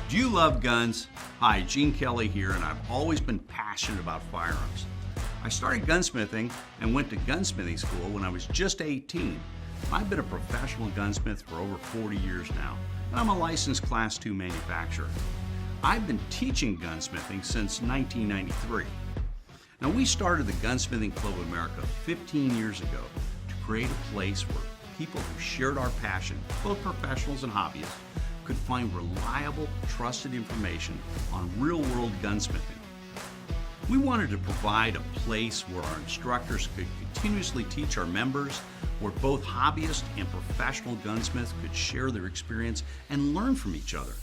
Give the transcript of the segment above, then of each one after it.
Do you love guns? Hi, Gene Kelly here, and I've always been passionate about firearms. I started gunsmithing and went to gunsmithing school when I was just 18. I've been a professional gunsmith for over 40 years now, and I'm a licensed Class II manufacturer. I've been teaching gunsmithing since 1993. Now, we started the Gunsmithing Club of America 15 years ago to create a place where people who shared our passion, both professionals and hobbyists, could find reliable, trusted information on real-world gunsmithing. We wanted to provide a place where our instructors could continuously teach our members, where both hobbyists and professional gunsmiths could share their experience and learn from each other.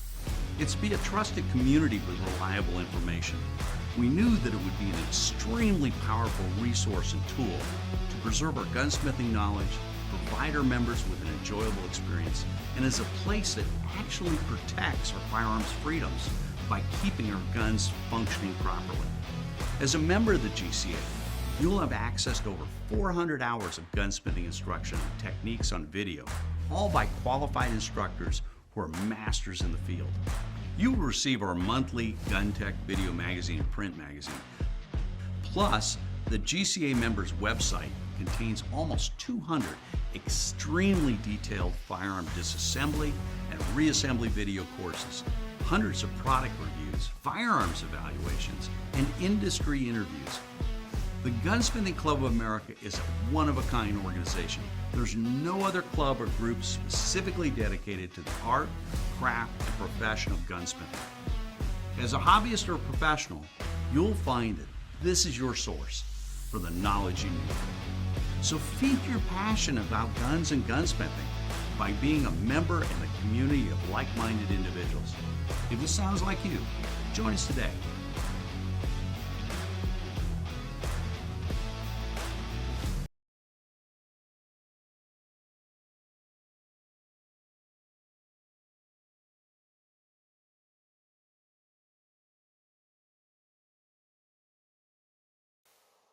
It's to be a trusted community with reliable information. We knew that it would be an extremely powerful resource and tool to preserve our gunsmithing knowledge, provide our members with an enjoyable experience, and as a place that actually protects our firearms freedoms by keeping our guns functioning properly. As a member of the GCA, you'll have access to over 400 hours of gunsmithing instruction and techniques on video, all by qualified instructors who are masters in the field. You will receive our monthly Gun Tech video magazine and print magazine. Plus, the GCA members' website contains almost 200 extremely detailed firearm disassembly and reassembly video courses, hundreds of product reviews, firearms evaluations, and industry interviews. The Gunsmithing Club of America is a one-of-a-kind organization. There's no other club or group specifically dedicated to the art, craft, and profession of gunsmithing. As a hobbyist or professional, you'll find that this is your source for the knowledge you need. So feed your passion about guns and gunsmithing by being a member in a community of like-minded individuals. If this sounds like you, join us today.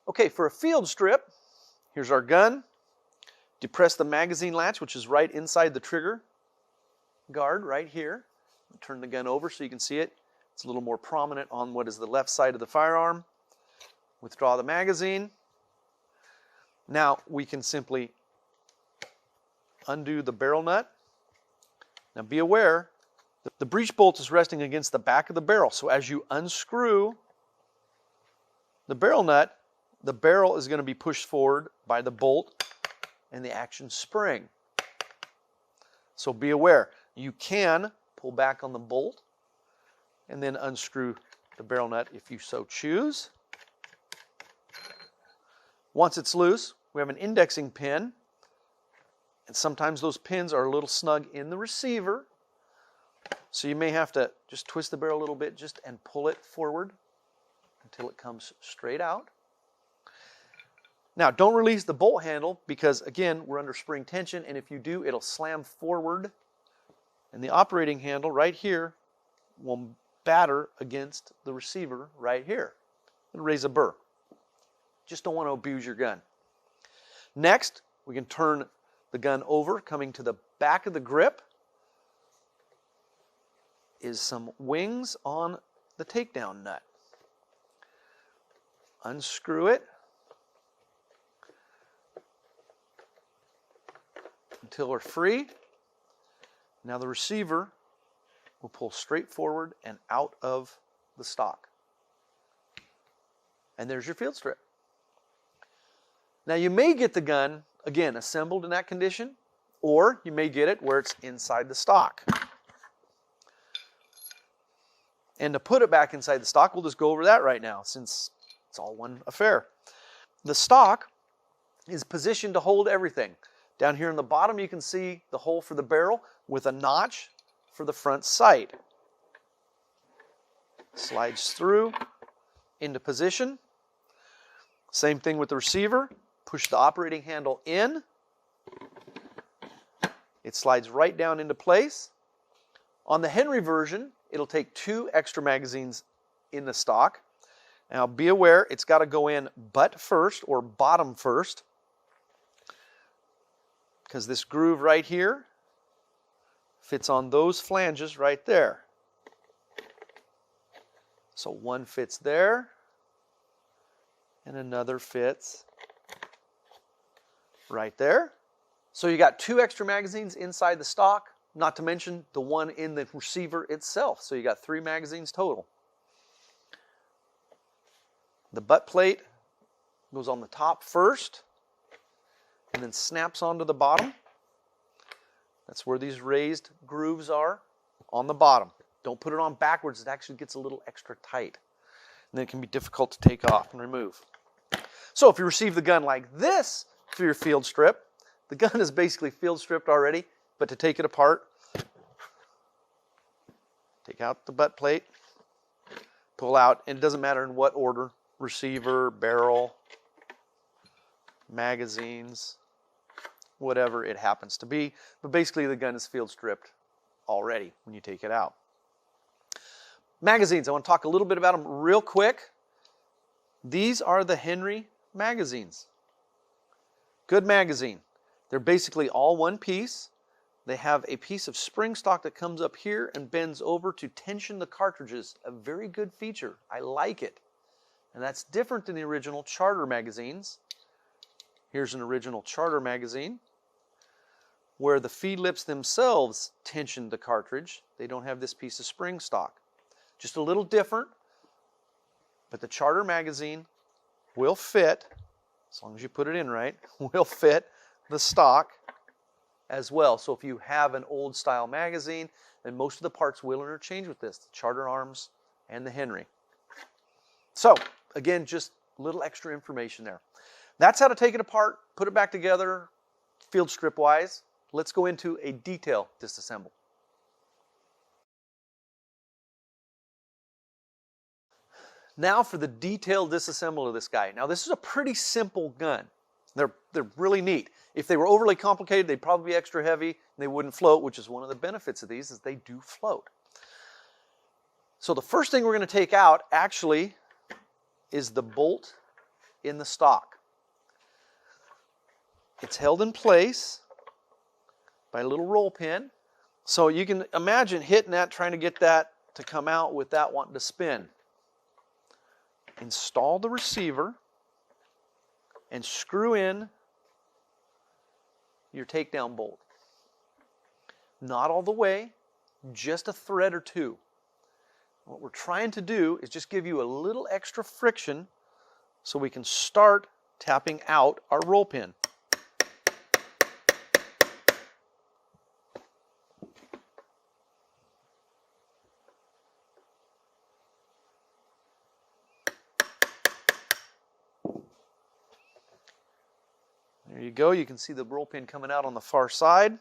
Okay, for a field strip, here's our gun. Depress the magazine latch, which is right inside the trigger guard right here. Turn the gun over so you can see it. It's a little more prominent on what is the left side of the firearm. Withdraw the magazine. Now we can simply undo the barrel nut. Now be aware that the breech bolt is resting against the back of the barrel. So as you unscrew the barrel nut, the barrel is going to be pushed forward by the bolt and the action spring. So be aware. You can pull back on the bolt and then unscrew the barrel nut if you so choose. Once it's loose, we have an indexing pin, and sometimes those pins are a little snug in the receiver, so you may have to just twist the barrel a little bit and pull it forward until it comes straight out. Now, don't release the bolt handle because, again, we're under spring tension, and if you do, it'll slam forward, and the operating handle right here will batter against the receiver right here. It'll raise a burr. Just don't want to abuse your gun. Next, we can turn the gun over. Coming to the back of the grip is some wings on the takedown nut. Unscrew it until we're free. Now the receiver will pull straight forward and out of the stock. And there's your field strip. Now you may get the gun, again, assembled in that condition, or you may get it where it's inside the stock. And to put it back inside the stock, we'll just go over that right now since it's all one affair. The stock is positioned to hold everything. Down here in the bottom, you can see the hole for the barrel with a notch for the front sight. Slides through into position. Same thing with the receiver. Push the operating handle in. It slides right down into place. On the Henry version, it'll take 2 extra magazines in the stock. Now be aware, it's got to go in butt first or bottom first, because this groove right here fits on those flanges right there. So one fits there, and another fits right there. So you got 2 extra magazines inside the stock, not to mention the one in the receiver itself. So you got 3 magazines total. The butt plate goes on the top first and then snaps onto the bottom. That's where these raised grooves are, on the bottom. Don't put it on backwards. It actually gets a little extra tight. And then it can be difficult to take off and remove. So if you receive the gun like this for your field strip, the gun is basically field stripped already, but to take it apart, take out the butt plate, pull out, and it doesn't matter in what order, receiver, barrel, magazines, whatever it happens to be. But basically the gun is field stripped already when you take it out. Magazines, I want to talk a little bit about them real quick. These are the Henry magazines. Good magazine. They're basically all one piece. They have a piece of spring stock that comes up here and bends over to tension the cartridges. A very good feature. I like it. And that's different than the original Charter magazines. Here's an original Charter magazine where the feed lips themselves tension the cartridge. They don't have this piece of spring stock. Just a little different, but the Charter magazine will fit, as long as you put it in right, will fit the stock as well. So if you have an old style magazine, then most of the parts will interchange with this, the Charter arms and the Henry. So again, just a little extra information there. That's how to take it apart, put it back together, field strip wise. Let's go into a detail disassemble. Now for the detailed disassemble of this guy. Now this is a pretty simple gun. They're really neat. If they were overly complicated, they'd probably be extra heavy and they wouldn't float, which is one of the benefits of these, is they do float. So the first thing we're going to take out actually is the bolt in the stock. It's held in place by a little roll pin. So you can imagine hitting that, trying to get that to come out with that wanting to spin. Install the receiver and screw in your takedown bolt. Not all the way, just a thread or two. What we're trying to do is just give you a little extra friction so we can start tapping out our roll pin. There you go. You can see the roll pin coming out on the far side.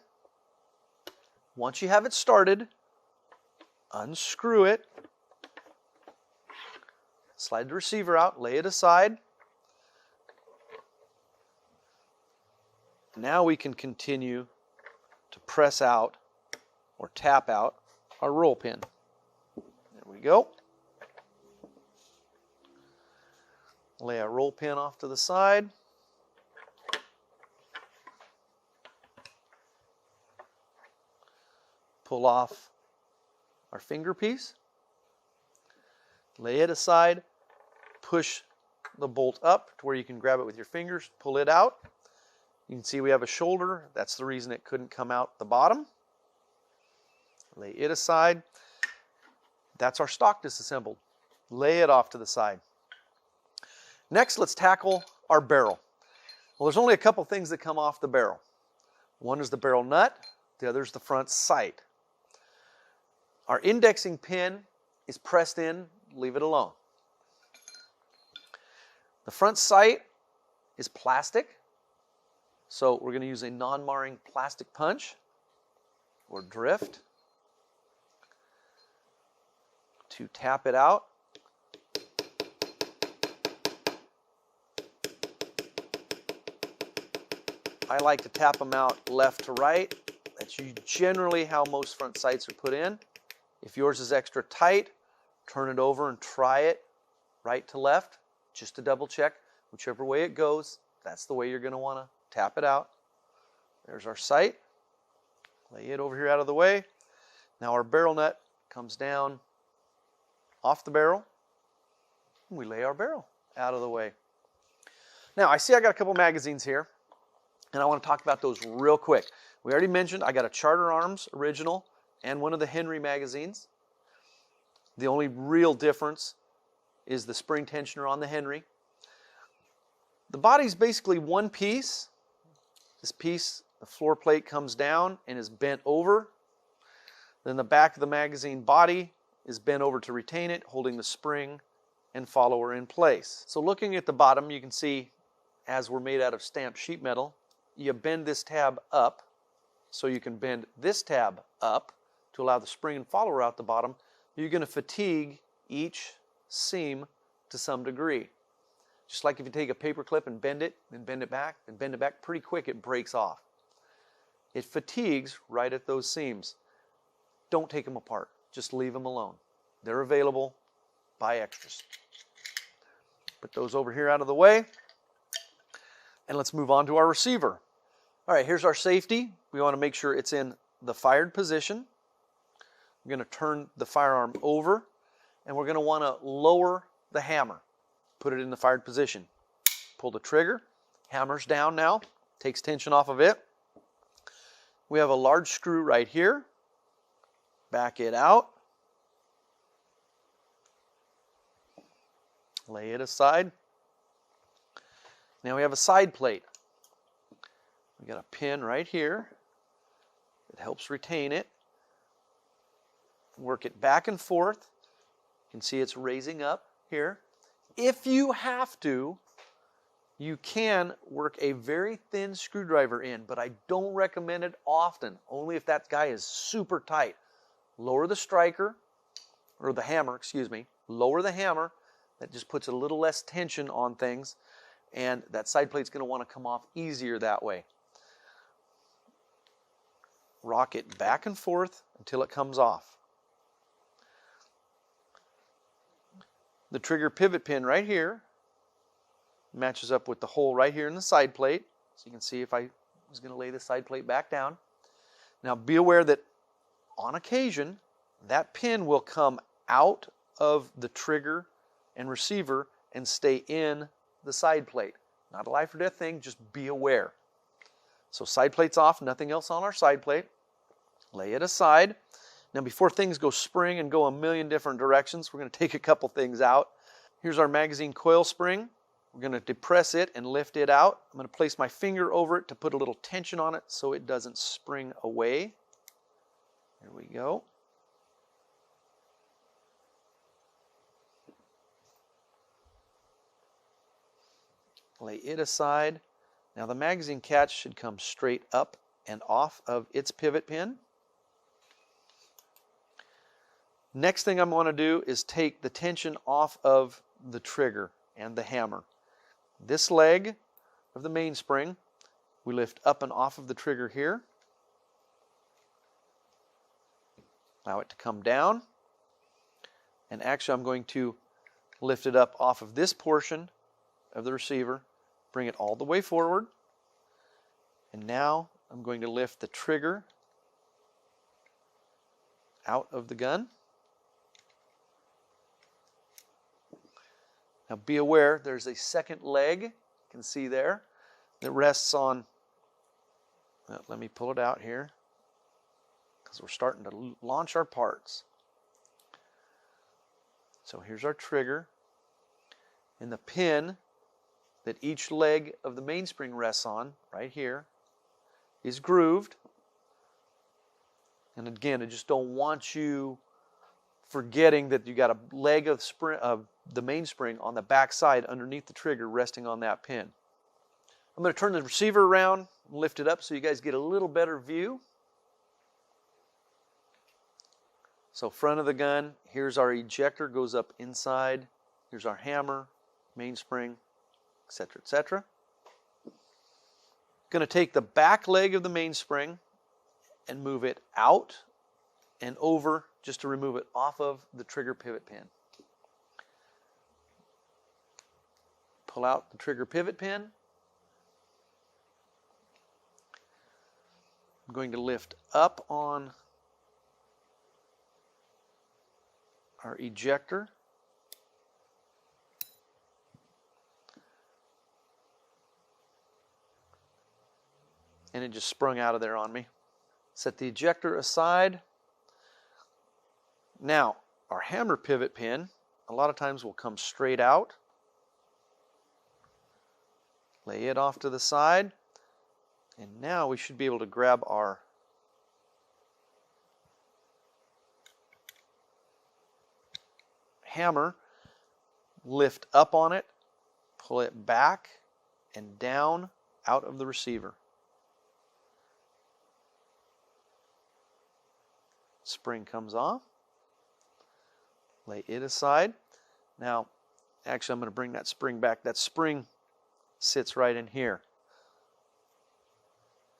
Once you have it started, unscrew it, slide the receiver out, lay it aside. Now we can continue to press out or tap out our roll pin. There we go. Lay our roll pin off to the side. Pull off our finger piece, lay it aside, push the bolt up to where you can grab it with your fingers, pull it out. You can see we have a shoulder. That's the reason it couldn't come out the bottom. Lay it aside. That's our stock disassembled. Lay it off to the side. Next, let's tackle our barrel. Well, there's only a couple things that come off the barrel. One is the barrel nut, the other is the front sight. Our indexing pin is pressed in, leave it alone. The front sight is plastic, so we're going to use a non-marring plastic punch or drift to tap it out. I like to tap them out left to right. That's generally how most front sights are put in. If yours is extra tight, turn it over and try it right to left, just to double check. Whichever way it goes, that's the way you're going to want to tap it out. There's our sight. Lay it over here out of the way. Now our barrel nut comes down off the barrel, We lay our barrel out of the way. Now, I see I got a couple magazines here, and I want to talk about those real quick. We already mentioned I got a Charter Arms original and one of the Henry magazines. The only real difference is the spring tensioner on the Henry. The body's basically one piece. This piece, the floor plate comes down and is bent over. Then the back of the magazine body is bent over to retain it, holding the spring and follower in place. So looking at the bottom, you can see, as we're made out of stamped sheet metal, you bend this tab up, so you can bend this tab up to allow the spring and follower out the bottom. You're going to fatigue each seam to some degree. Just like if you take a paper clip and bend it, then bend it back, then bend it back, pretty quick it breaks off. It fatigues right at those seams. Don't take them apart. Just leave them alone. They're available. Buy extras. Put those over here out of the way. And let's move on to our receiver. All right, here's our safety. We want to make sure it's in the fired position. We're going to turn the firearm over, and we're going to want to lower the hammer. Put it in the fired position. Pull the trigger. Hammer's down now. Takes tension off of it. We have a large screw right here. Back it out. Lay it aside. Now we have a side plate. We got a pin right here. It helps retain it. Work it back and forth. You can see it's raising up here. If you have to, you can work a very thin screwdriver in, but I don't recommend it often, only if that guy is super tight. Lower the striker, or the hammer, excuse me. Lower the hammer. That just puts a little less tension on things, and that side plate's going to want to come off easier that way. Rock it back and forth until it comes off. The trigger pivot pin right here matches up with the hole right here in the side plate. So you can see if I was going to lay the side plate back down. Now be aware that on occasion that pin will come out of the trigger and receiver and stay in the side plate. Not a life or death thing, just be aware. So side plate's off, nothing else on our side plate. Lay it aside. Now before things go spring and go a million different directions, we're going to take a couple things out. Here's our magazine coil spring. We're going to depress it and lift it out. I'm going to place my finger over it to put a little tension on it so it doesn't spring away. There we go. Lay it aside. Now the magazine catch should come straight up and off of its pivot pin. Next thing I'm going to do is take the tension off of the trigger and the hammer. This leg of the mainspring, we lift up and off of the trigger here. Allow it to come down. And actually I'm going to lift it up off of this portion of the receiver, bring it all the way forward. And now I'm going to lift the trigger out of the gun. Now be aware, there's a second leg, you can see there, that rests on, well, let me pull it out here, because we're starting to launch our parts. So here's our trigger, and the pin that each leg of the mainspring rests on, right here, is grooved. And again, I just don't want you forgetting that you got a leg of the mainspring on the back side underneath the trigger resting on that pin. I'm going to turn the receiver around and lift it up so you guys get a little better view. So front of the gun, here's our ejector, goes up inside. Here's our hammer, mainspring, etc., etc. Going to take the back leg of the mainspring and move it out and over just to remove it off of the trigger pivot pin. Pull out the trigger pivot pin. I'm going to lift up on our ejector. and it just sprung out of there on me. Set the ejector aside. Now, our hammer pivot pin, a lot of times will come straight out. Lay it off to the side. And now we should be able to grab our hammer, lift up on it, pull it back and down out of the receiver. Spring comes off. Lay it aside. Now, actually, I'm going to bring that spring back. That spring sits right in here.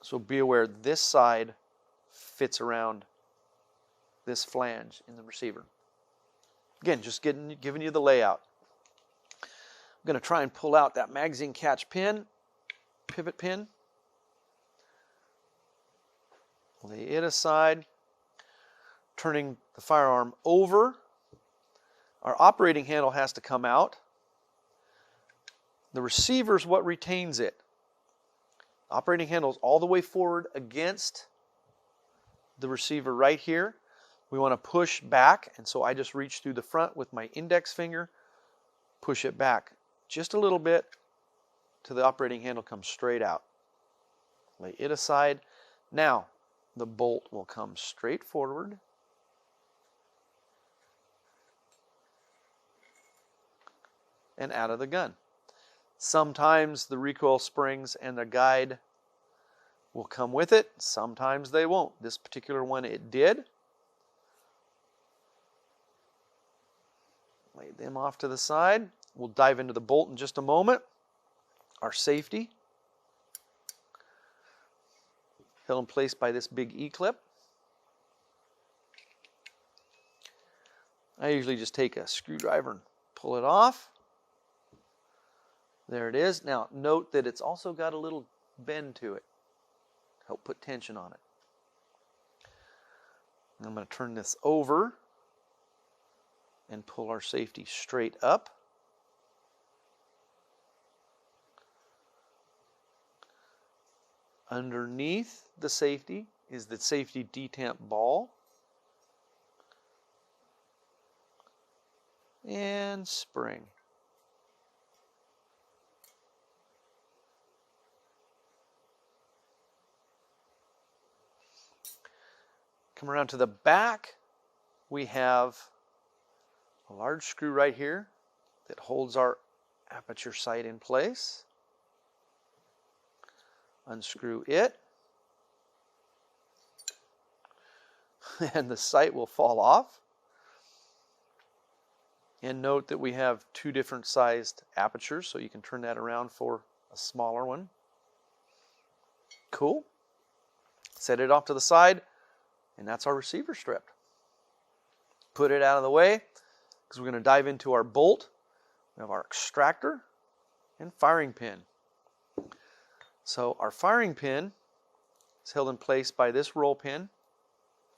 So be aware this side fits around this flange in the receiver. Again, just giving you the layout. I'm going to try and pull out that magazine catch pin, pivot pin. Lay it aside. Turning the firearm over. Our operating handle has to come out. The receiver is what retains it. Operating handle is all the way forward against the receiver right here. We want to push back, and so I just reach through the front with my index finger, push it back just a little bit till the operating handle comes straight out. Lay it aside. Now, the bolt will come straight forward. And out of the gun. Sometimes the recoil springs and the guide will come with it. Sometimes they won't. This particular one it did. Lay them off to the side. We'll dive into the bolt in just a moment. Our safety. Held in place by this big E-clip. I usually just take a screwdriver and pull it off. There it is. Now note that it's also got a little bend to it. Help put tension on it. I'm going to turn this over and pull our safety straight up. Underneath the safety is the safety detamp ball. And spring. Come around to the back, we have a large screw right here that holds our aperture sight in place. Unscrew it, and the sight will fall off. And note that we have two different sized apertures, so you can turn that around for a smaller one. Cool. Set it off to the side. And that's our receiver stripped. Put it out of the way because we're going to dive into our bolt. We have our extractor and firing pin. So our firing pin is held in place by this roll pin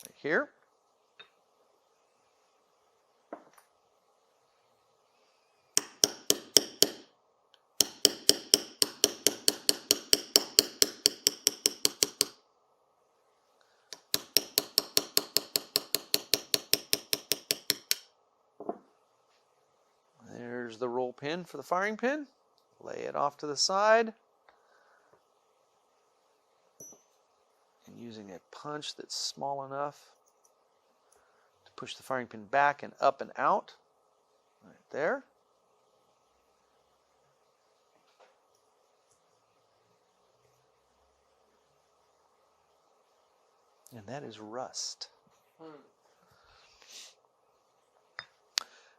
right here. There's the roll pin for the firing pin. Lay it off to the side. And using a punch that's small enough to push the firing pin back and up and out. Right there. And that is rust.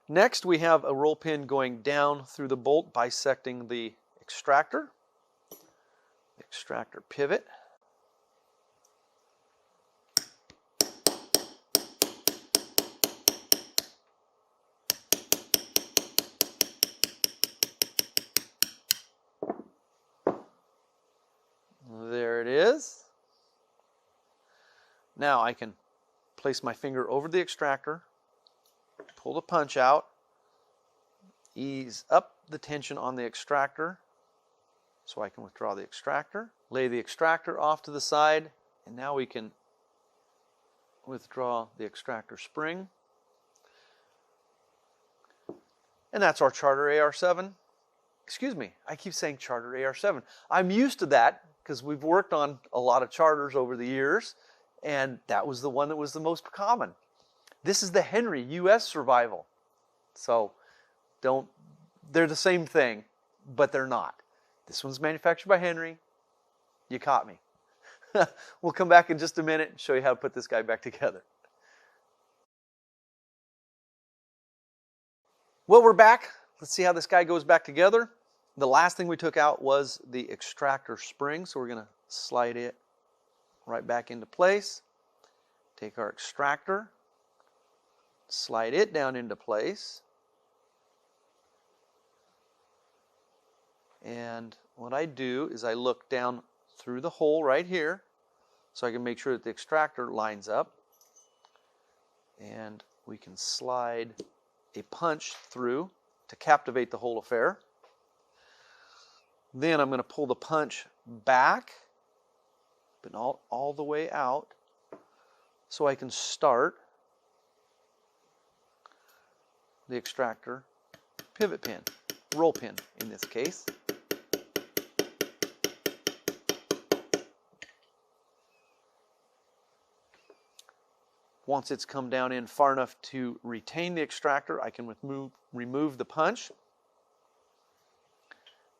Next, we have a roll pin going down through the bolt, bisecting the extractor pivot. There it is. Now I can place my finger over the extractor, pull the punch out, ease up the tension on the extractor so I can withdraw the extractor, Lay the extractor off to the side, and now we can withdraw the extractor spring. And that's our Charter AR7. Excuse me, I keep saying Charter AR7. I'm used to that because we've worked on a lot of Charters over the years, and that was the one that was the most common. This is the Henry US Survival. So they're the same thing, but they're not. This one's manufactured by Henry. You caught me. We'll come back in just a minute and show you how to put this guy back together. Well, we're back. Let's see how this guy goes back together. The last thing we took out was the extractor spring, so we're going to slide it right back into place. Take our extractor, slide it down into place. And what I do is I look down through the hole right here so I can make sure that the extractor lines up. And we can slide a punch through to captivate the whole affair. Then I'm going to pull the punch back, but not all the way out, so I can start the extractor pivot pin, roll pin in this case. Once it's come down in far enough to retain the extractor, I can remove the punch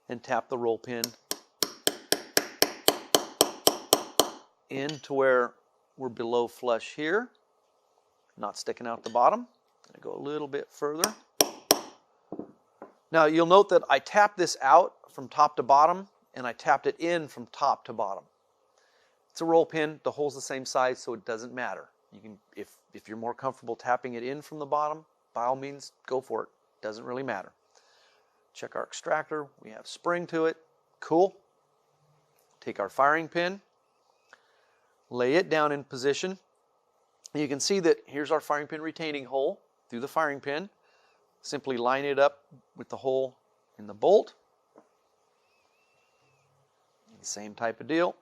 and tap the roll pin in to where we're below flush here, not sticking out the bottom. I go a little bit further. Now you'll note that I tapped this out from top to bottom and I tapped it in from top to bottom. It's a roll pin, the hole's the same size, so it doesn't matter. You can, if you're more comfortable tapping it in from the bottom, by all means, go for it. Doesn't really matter. Check our extractor. We have spring to it. Cool. Take our firing pin, lay it down in position. And you can see that here's our firing pin retaining hole through the firing pin. Simply line it up with the hole in the bolt. Same type of deal.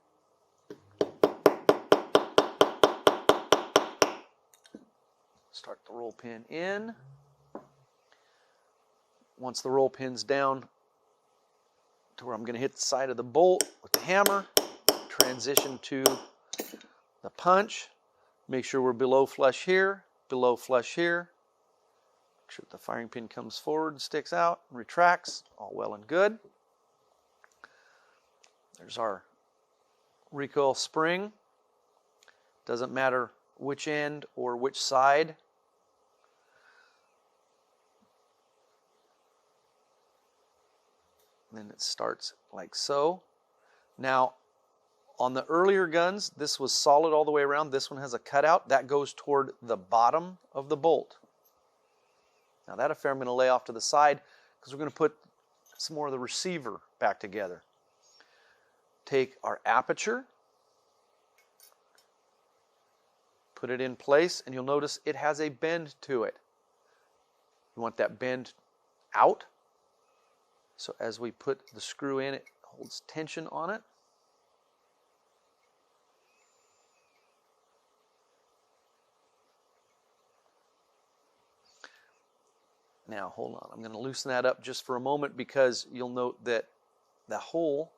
Start the roll pin in. Once the roll pin's down to where I'm going to hit the side of the bolt with the hammer, transition to the punch. Make sure we're below flush here, below flush here. Make sure the firing pin comes forward and sticks out and retracts. All well and good. There's our recoil spring. Doesn't matter which end or which side. Then it starts like so. Now, on the earlier guns, this was solid all the way around. This one has a cutout. That goes toward the bottom of the bolt. Now that affair I'm going to lay off to the side because we're going to put some more of the receiver back together. Take our aperture, put it in place, and you'll notice it has a bend to it. You want that bend out. So as we put the screw in, it holds tension on it. Now, hold on. I'm going to loosen that up just for a moment because you'll note that the hole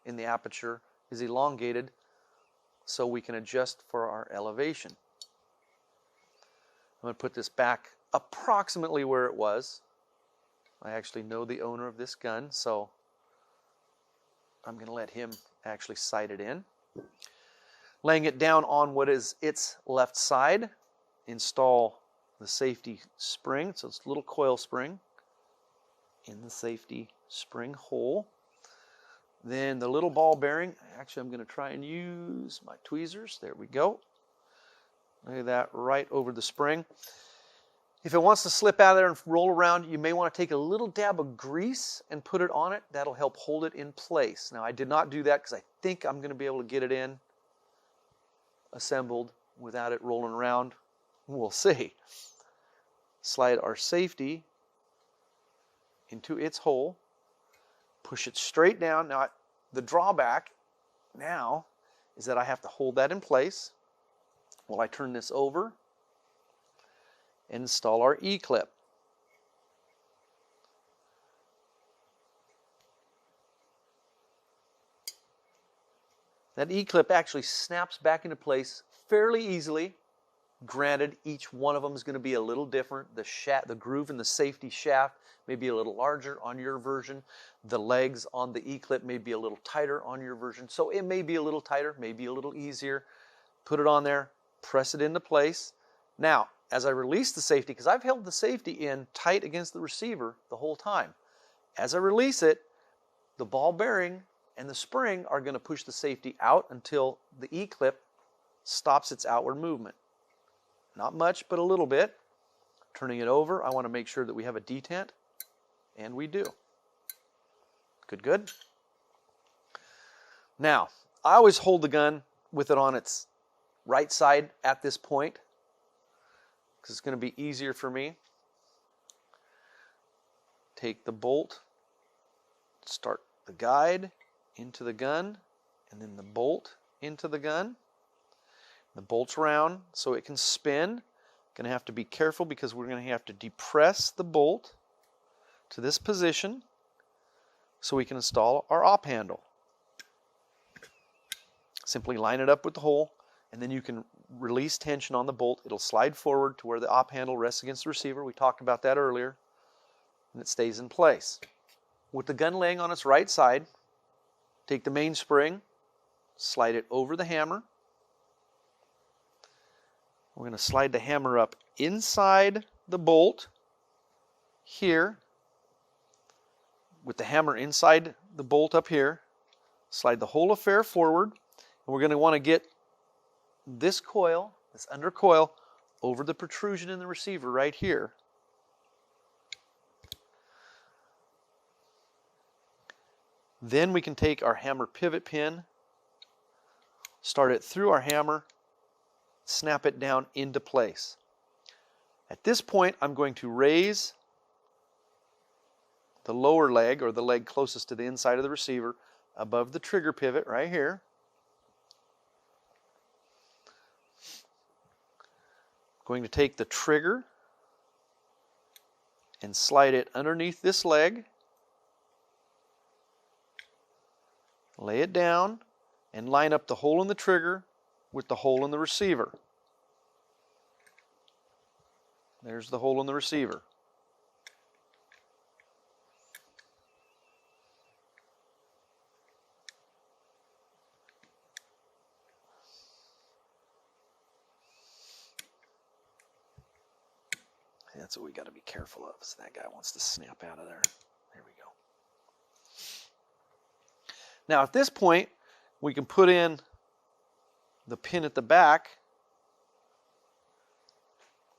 in the aperture is elongated so we can adjust for our elevation. I'm going to put this back approximately where it was. I actually know the owner of this gun, so I'm going to let him actually sight it in. Laying it down on what is its left side, install the safety spring. So it's a little coil spring in the safety spring hole. Then the little ball bearing, actually I'm going to try and use my tweezers. There we go. Look at that, right over the spring. If it wants to slip out of there and roll around, you may want to take a little dab of grease and put it on it. That'll help hold it in place. Now I did not do that because I think I'm going to be able to get it in assembled without it rolling around. We'll see. Slide our safety into its hole. Push it straight down. Now the drawback now is that I have to hold that in place while I turn this over and install our E-clip. That E-clip actually snaps back into place fairly easily. Granted, each one of them is going to be a little different. The groove in the safety shaft may be a little larger on your version. The legs on the E-clip may be a little tighter on your version. So it may be a little tighter, maybe a little easier. Put it on there, press it into place. Now, as I release the safety, because I've held the safety in tight against the receiver the whole time. As I release it, the ball bearing and the spring are going to push the safety out until the E-clip stops its outward movement. Not much, but a little bit. Turning it over, I want to make sure that we have a detent, and we do. Good, good. Now, I always hold the gun with it on its right side at this point, because it's going to be easier for me. Take the bolt, start the guide into the gun, and then the bolt into the gun. The bolt's round so it can spin. Going to have to be careful because we're going to have to depress the bolt to this position so we can install our op handle. Simply line it up with the hole, and then you can release tension on the bolt. It'll slide forward to where the op handle rests against the receiver. We talked about that earlier, and it stays in place. With the gun laying on its right side, take the mainspring, slide it over the hammer. We're going to slide the hammer up inside the bolt here, with the hammer inside the bolt up here. Slide the whole affair forward, and we're going to want to get this coil, this under coil, over the protrusion in the receiver right here. Then we can take our hammer pivot pin, start it through our hammer, snap it down into place. At this point, I'm going to raise the lower leg, or the leg closest to the inside of the receiver, above the trigger pivot right here. Going to take the trigger and slide it underneath this leg, lay it down, and line up the hole in the trigger with the hole in the receiver. There's the hole in the receiver. That's what we got to be careful of. So that guy wants to snap out of there. There we go. Now at this point, we can put in the pin at the back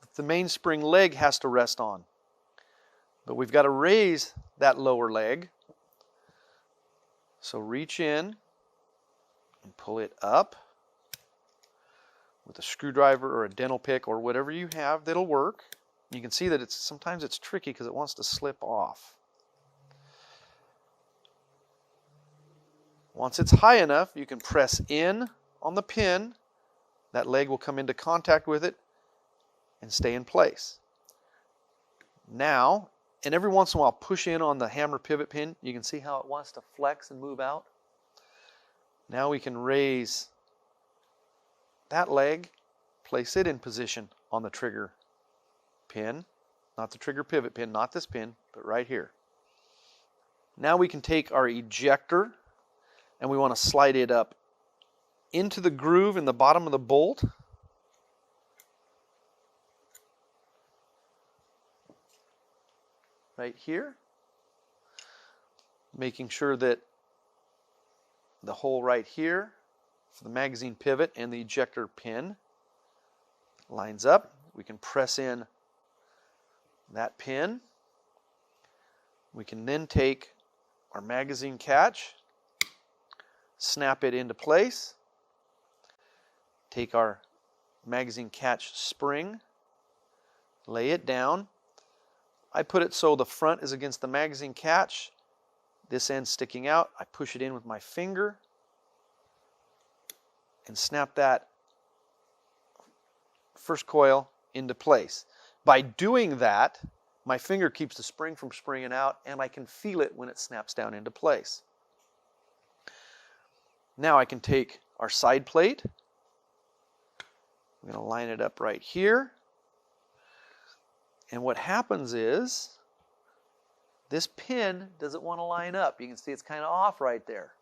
that the mainspring leg has to rest on. But we've got to raise that lower leg. So reach in and pull it up with a screwdriver or a dental pick or whatever you have that'll work. You can see that sometimes it's tricky because it wants to slip off. Once it's high enough, you can press in on the pin. That leg will come into contact with it and stay in place. Now, and every once in a while, push in on the hammer pivot pin. You can see how it wants to flex and move out. Now we can raise that leg, place it in position on the trigger pin, not the trigger pivot pin, not this pin, but right here. Now we can take our ejector and we want to slide it up into the groove in the bottom of the bolt. Right here. Making sure that the hole right here for the magazine pivot and the ejector pin lines up. We can press in that pin. We can then take our magazine catch, snap it into place, take our magazine catch spring, lay it down. I put it so the front is against the magazine catch, this end sticking out. I push it in with my finger, and snap that first coil into place. By doing that, my finger keeps the spring from springing out, and I can feel it when it snaps down into place. Now I can take our side plate. I'm going to line it up right here. And what happens is this pin doesn't want to line up. You can see it's kind of off right there.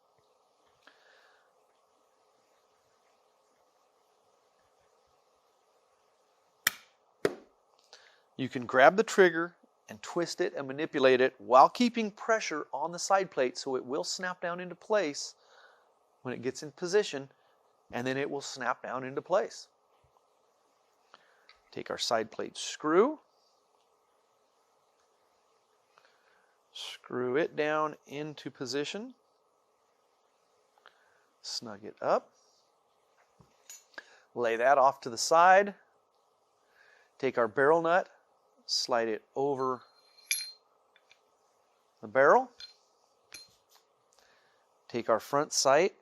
You can grab the trigger and twist it and manipulate it while keeping pressure on the side plate so it will snap down into place when it gets in position, and then it will snap down into place. Take our side plate screw, screw it down into position, snug it up, lay that off to the side, take our barrel nut, slide it over the barrel, take our front sight,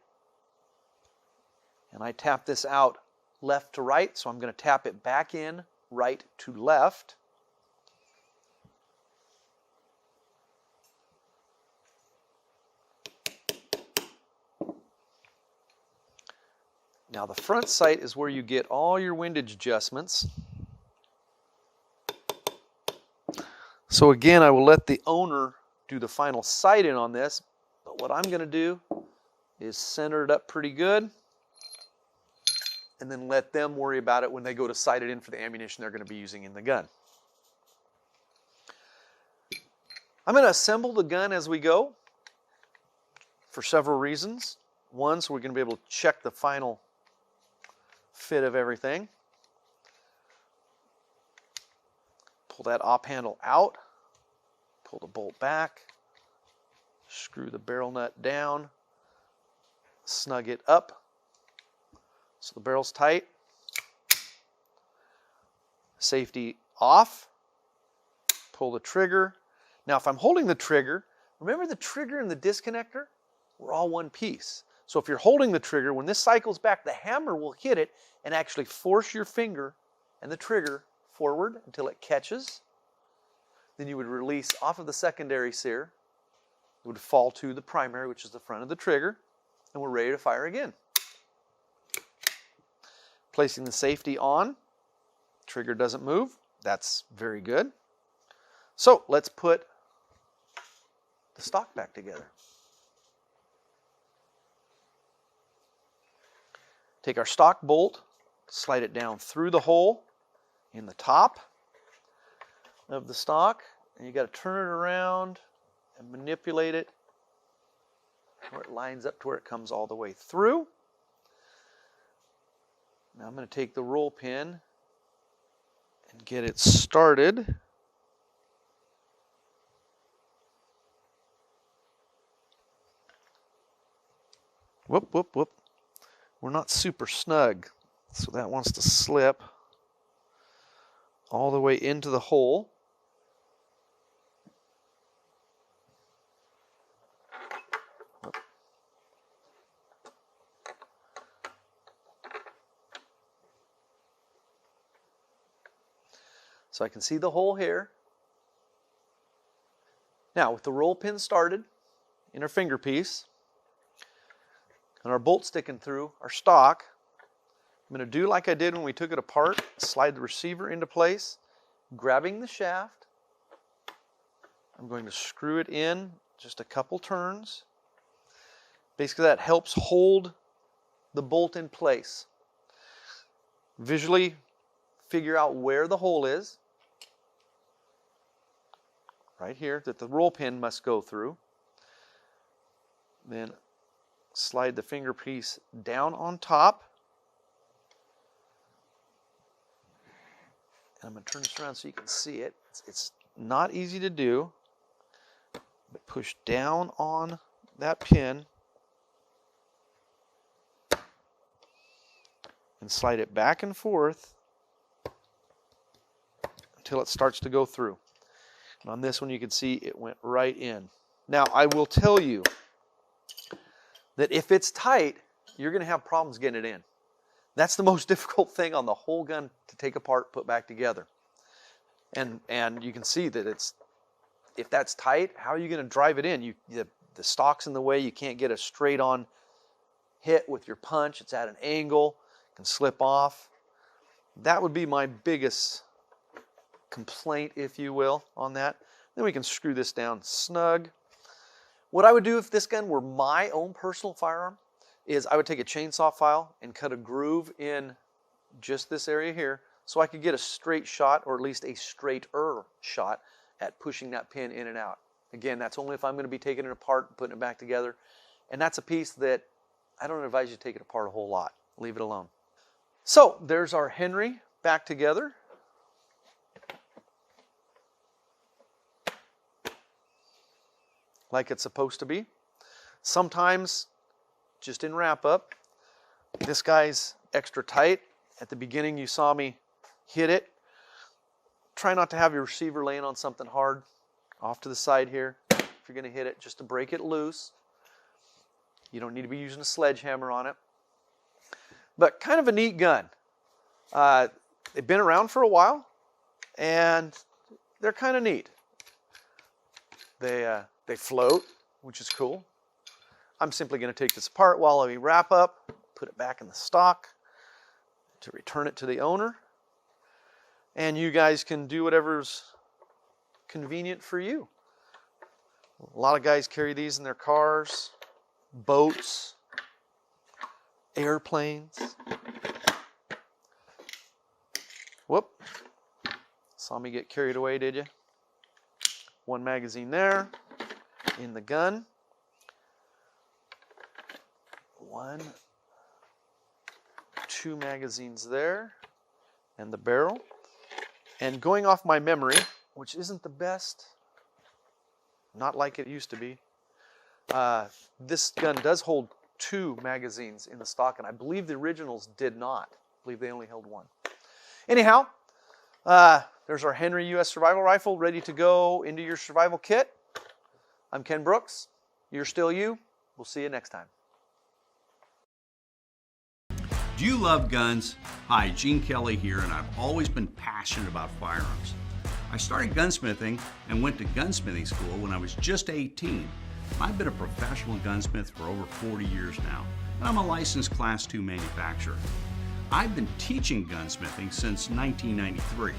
and I tap this out left to right, so I'm going to tap it back in right to left. Now the front sight is where you get all your windage adjustments. So again, I will let the owner do the final sight in on this, but what I'm going to do is center it up pretty good and then let them worry about it when they go to sight it in for the ammunition they're going to be using in the gun. I'm going to assemble the gun as we go for several reasons. One, so we're going to be able to check the final fit of everything. Pull that op handle out, pull the bolt back, screw the barrel nut down, snug it up so the barrel's tight. Safety off, pull the trigger. Now if I'm holding the trigger, remember the trigger and the disconnector were all one piece. So if you're holding the trigger, when this cycles back, the hammer will hit it and actually force your finger and the trigger forward until it catches. Then you would release off of the secondary sear. It would fall to the primary, which is the front of the trigger, and we're ready to fire again. Placing the safety on, trigger doesn't move. That's very good. So let's put the stock back together. Take our stock bolt, slide it down through the hole in the top of the stock, and you got to turn it around and manipulate it where it lines up to where it comes all the way through. Now I'm going to take the roll pin and get it started. Whoop, whoop, whoop. We're not super snug, so that wants to slip all the way into the hole. So I can see the hole here. Now with the roll pin started in our finger piece and our bolt sticking through our stock, I'm going to do like I did when we took it apart, slide the receiver into place, grabbing the shaft. I'm going to screw it in just a couple turns. Basically that helps hold the bolt in place. Visually figure out where the hole is. Right here, that the roll pin must go through. Then slide the finger piece down on top. And I'm going to turn this around so you can see it. It's not easy to do, but push down on that pin and slide it back and forth until it starts to go through. And on this one you can see it went right in. Now I will tell you that if it's tight, you're going to have problems getting it in. That's the most difficult thing on the whole gun to take apart, put back together. And you can see that if that's tight, how are you going to drive it in? The stock's in the way. You can't get a straight on hit with your punch. It's at an angle, it can slip off. That would be my biggest complaint, if you will, on that. Then we can screw this down snug. What I would do if this gun were my own personal firearm is I would take a chainsaw file and cut a groove in just this area here so I could get a straight shot, or at least a straighter shot at pushing that pin in and out. Again, that's only if I'm going to be taking it apart and putting it back together. And that's a piece that I don't advise you to take it apart a whole lot. Leave it alone. So there's our Henry back together. Like it's supposed to be. Sometimes, just in wrap up, this guy's extra tight. At the beginning you saw me hit it. Try not to have your receiver laying on something hard off to the side here if you're going to hit it, just to break it loose. You don't need to be using a sledgehammer on it. But kind of a neat gun. They've been around for a while and they're kind of neat. They float, which is cool. I'm simply going to take this apart while we wrap up, put it back in the stock to return it to the owner. And you guys can do whatever's convenient for you. A lot of guys carry these in their cars, boats, airplanes. Whoop. Saw me get carried away, did you? One magazine there in the gun. One, two magazines there, and the barrel. And going off my memory, which isn't the best, not like it used to be, this gun does hold 2 magazines in the stock, and I believe the originals did not. I believe they only held 1. Anyhow, there's our Henry U.S. Survival Rifle ready to go into your survival kit. I'm Ken Brooks. You're still you. We'll see you next time. Do you love guns? Hi, Gene Kelly here, and I've always been passionate about firearms. I started gunsmithing and went to gunsmithing school when I was just 18. I've been a professional gunsmith for over 40 years now, and I'm a licensed Class II manufacturer. I've been teaching gunsmithing since 1993.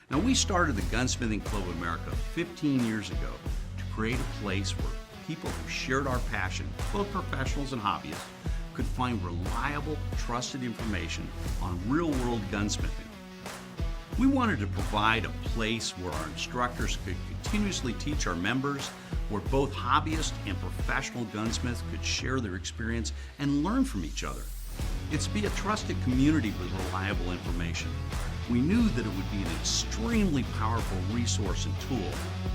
Now, we started the Gunsmithing Club of America 15 years ago to create a place where people who shared our passion, both professionals and hobbyists, could find reliable, trusted information on real-world gunsmithing. We wanted to provide a place where our instructors could continuously teach our members, where both hobbyists and professional gunsmiths could share their experience and learn from each other. It's to be a trusted community with reliable information. We knew that it would be an extremely powerful resource and tool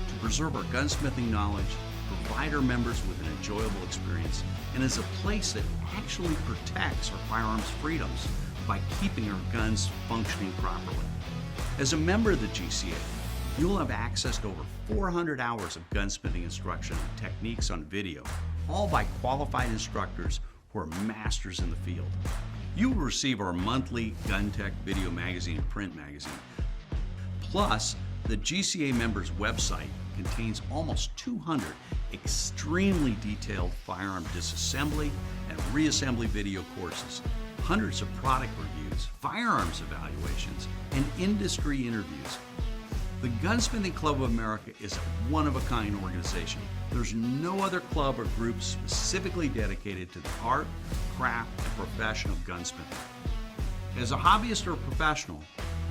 to preserve our gunsmithing knowledge, provide our members with an enjoyable experience, and as a place that actually protects our firearms freedoms by keeping our guns functioning properly. As a member of the GCA, you'll have access to over 400 hours of gunsmithing instruction and techniques on video, all by qualified instructors who are masters in the field. You will receive our monthly Gun Tech video magazine and print magazine. Plus, the GCA members' website contains almost 200 extremely detailed firearm disassembly and reassembly video courses, hundreds of product reviews, firearms evaluations, and industry interviews. The Gunsmithing Club of America is a one-of-a-kind organization. There's no other club or group specifically dedicated to the art, craft, and profession of gunsmithing. As a hobbyist or a professional,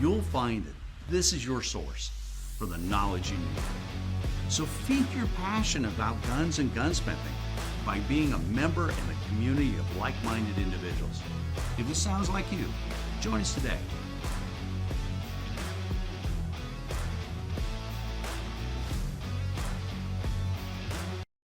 you'll find that this is your source for the knowledge you need. So feed your passion about guns and gunsmithing by being a member in a community of like-minded individuals. If this sounds like you, join us today.